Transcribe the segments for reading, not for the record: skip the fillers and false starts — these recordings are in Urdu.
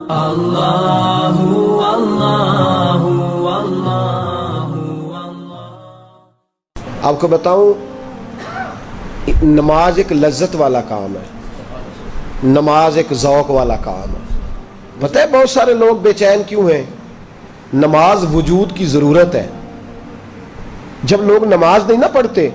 اللہ اللہ اللہ۔ آپ کو بتاؤں، نماز ایک لذت والا کام ہے، نماز ایک ذوق والا کام ہے۔ پتہ ہے بہت سارے لوگ بے چین کیوں ہیں؟ نماز وجود کی ضرورت ہے۔ جب لوگ نماز نہیں نہ پڑھتے،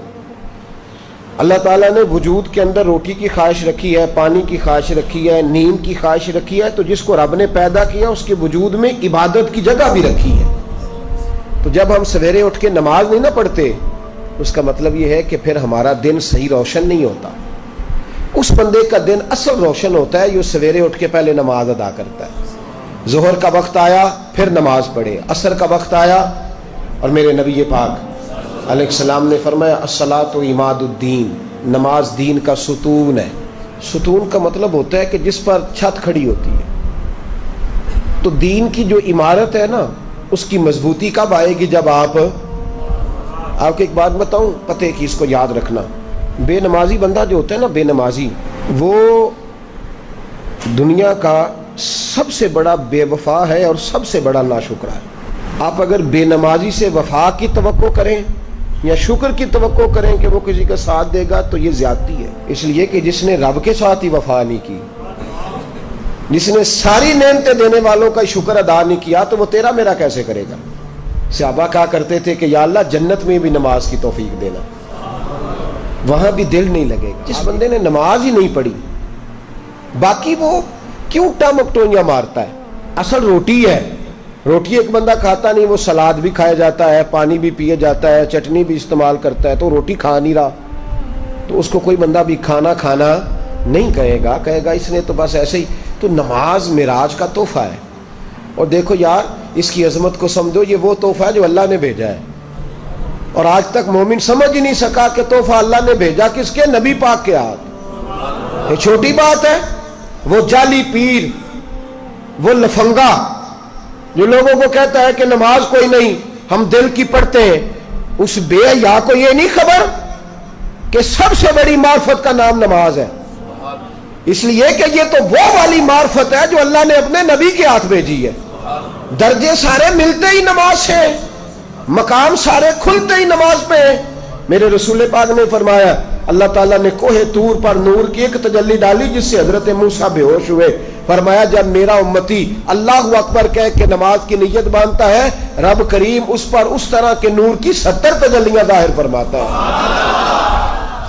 اللہ تعالیٰ نے وجود کے اندر روٹی کی خواہش رکھی ہے، پانی کی خواہش رکھی ہے، نیند کی خواہش رکھی ہے، تو جس کو رب نے پیدا کیا اس کے وجود میں عبادت کی جگہ بھی رکھی ہے۔ تو جب ہم سویرے اٹھ کے نماز نہیں نہ پڑھتے، اس کا مطلب یہ ہے کہ پھر ہمارا دن صحیح روشن نہیں ہوتا۔ اس بندے کا دن اصل روشن ہوتا ہے جو سویرے اٹھ کے پہلے نماز ادا کرتا ہے۔ ظہر کا وقت آیا پھر نماز پڑھے، عصر کا وقت آیا، اور میرے نبی پاک علیہ السلام نے فرمایا الصلاۃ عماد الدین، نماز دین کا ستون ہے۔ ستون کا مطلب ہوتا ہے کہ جس پر چھت کھڑی ہوتی ہے۔ تو دین کی جو عمارت ہے نا، اس کی مضبوطی کب آئے گی؟ جب آپ کو ایک بات بتاؤں، پتہ کی اس کو یاد رکھنا، بے نمازی بندہ جو ہوتا ہے نا، بے نمازی، وہ دنیا کا سب سے بڑا بے وفا ہے اور سب سے بڑا ناشکرا ہے۔ آپ اگر بے نمازی سے وفا کی توقع کریں یا شکر کی توقع کریں کہ وہ کسی کا ساتھ دے گا، تو یہ زیادتی ہے۔ اس لیے کہ جس نے رب کے ساتھ ہی وفا نہیں کی، جس نے ساری نعمتیں دینے والوں کا شکر ادا نہیں کیا، تو وہ تیرا میرا کیسے کرے گا؟ صحابہ کہا کرتے تھے کہ یا اللہ جنت میں بھی نماز کی توفیق دینا، وہاں بھی دل نہیں لگے گا۔ جس بندے نے نماز ہی نہیں پڑھی، باقی وہ کیوں ٹمکٹوئیاں مارتا ہے؟ اصل روٹی ہے، روٹی ایک بندہ کھاتا نہیں، وہ سلاد بھی کھایا جاتا ہے، پانی بھی پیے جاتا ہے، چٹنی بھی استعمال کرتا ہے، تو روٹی کھا نہیں رہا، تو اس کو کوئی بندہ بھی کھانا نہیں کہے گا، کہے گا اس نے تو بس ایسے ہی۔ تو نماز معراج کا تحفہ ہے، اور دیکھو یار اس کی عظمت کو سمجھو، یہ وہ تحفہ ہے جو اللہ نے بھیجا ہے، اور آج تک مومن سمجھ ہی نہیں سکا کہ تحفہ اللہ نے بھیجا کس کے؟ نبی پاک کے ہاتھ۔ یہ چھوٹی بات ہے؟ وہ جعلی پیر، وہ لفنگا جو لوگوں کو کہتا ہے کہ نماز کوئی نہیں، ہم دل کی پڑھتے ہیں، اس بے حیا کو یہ نہیں خبر کہ سب سے بڑی معرفت کا نام نماز ہے؟ اس لیے کہ یہ تو وہ والی معرفت ہے جو اللہ نے اپنے نبی کے ہاتھ بھیجی ہے۔ درجے سارے ملتے ہی نماز سے، مقام سارے کھلتے ہی نماز پہ ہیں۔ میرے رسول پاک نے فرمایا اللہ تعالیٰ نے کوہ طور پر نور کی ایک تجلی ڈالی جس سے حضرت موسیٰ بے ہوش ہوئے۔ فرمایا جب میرا امتی اللہ اکبر کہہ کے نماز کی نیت باندھتا ہے، رب کریم اس پر اس طرح کے نور کی 70 تجلیاں ظاہر فرماتا ہے۔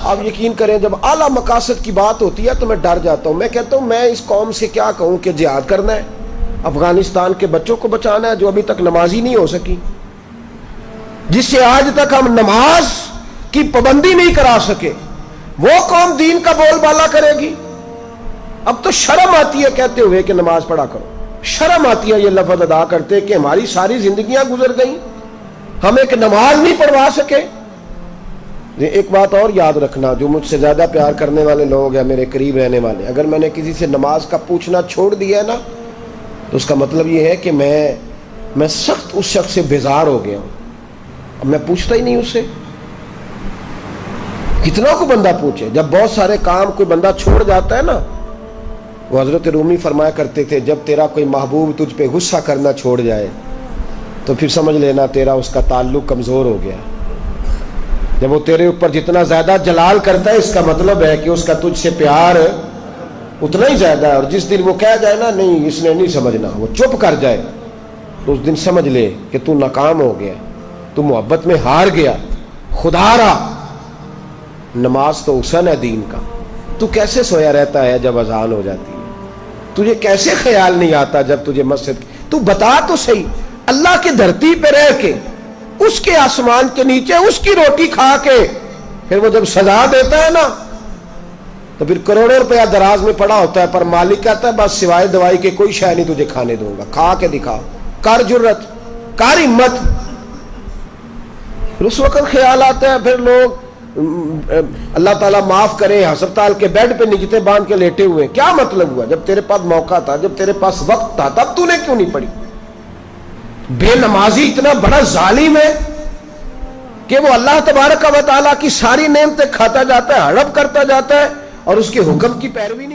آپ یقین کریں جب اعلیٰ مقاصد کی بات ہوتی ہے تو میں ڈر جاتا ہوں۔ میں کہتا ہوں میں اس قوم سے کیا کہوں کہ جہاد کرنا ہے، افغانستان کے بچوں کو بچانا ہے جو ابھی تک نمازی نہیں ہو سکی، جس سے آج تک ہم نماز کی پابندی نہیں کرا سکے، وہ قوم دین کا بول بالا کرے گی؟ اب تو شرم آتی ہے کہتے ہوئے کہ نماز پڑھا کرو، شرم آتی ہے یہ لفظ ادا کرتے کہ ہماری ساری زندگیاں گزر گئیں، ہم ایک نماز نہیں پڑھوا سکے۔ ایک بات اور یاد رکھنا، جو مجھ سے زیادہ پیار کرنے والے لوگ ہیں، میرے قریب رہنے والے، اگر میں نے کسی سے نماز کا پوچھنا چھوڑ دیا ہے نا، تو اس کا مطلب یہ ہے کہ میں سخت اس شخص سے بیزار ہو گیا ہوں، اب میں پوچھتا ہی نہیں اس سے۔ کتنا کو بندہ پوچھے؟ جب بہت سارے کام کوئی بندہ چھوڑ جاتا ہے نا، وہ حضرت رومی فرمایا کرتے تھے جب تیرا کوئی محبوب تجھ پہ غصہ کرنا چھوڑ جائے تو پھر سمجھ لینا تیرا اس کا تعلق کمزور ہو گیا۔ جب وہ تیرے اوپر جتنا زیادہ جلال کرتا ہے، اس کا مطلب ہے کہ اس کا تجھ سے پیار اتنا ہی زیادہ ہے، اور جس دن وہ کہہ جائے نا نہیں اس نے نہیں سمجھنا، وہ چپ کر جائے، تو اس دن سمجھ لے کہ تو ناکام ہو گیا، تو محبت میں ہار گیا، خدا رہا۔ نماز تو حسن ہے دین کا۔ تو کیسے سویا رہتا ہے جب اذان ہو جاتی ہے؟ تجھے کیسے خیال نہیں آتا جب تجھے مسجد؟ تو بتا تو صحیح، اللہ کی دھرتی پہ رہ کے، اس کے آسمان کے نیچے اس کی روٹی کھا کے، پھر وہ جب سزا دیتا ہے نا تو پھر کروڑوں روپیہ دراز میں پڑا ہوتا ہے، پر مالک کہتا ہے بس سوائے دوائی کے کوئی شے نہیں تجھے کھانے دوں گا، کھا کے دکھا، کر جرت، کر ہمت۔ پھر اس وقت خیال آتا ہے، پھر لوگ اللہ تعالیٰ معاف کرے ہسپتال کے بیڈ پہ نجتے باندھ کے لیٹے ہوئے، کیا مطلب ہوا؟ جب تیرے پاس موقع تھا، جب تیرے پاس وقت تھا، تب تو نے کیوں نہیں پڑھی؟ بے نمازی اتنا بڑا ظالم ہے کہ وہ اللہ تبارک و تعالیٰ کی ساری نعمتیں کھاتا جاتا ہے، ہڑپ کرتا جاتا ہے، اور اس کے حکم کی پیروی نہیں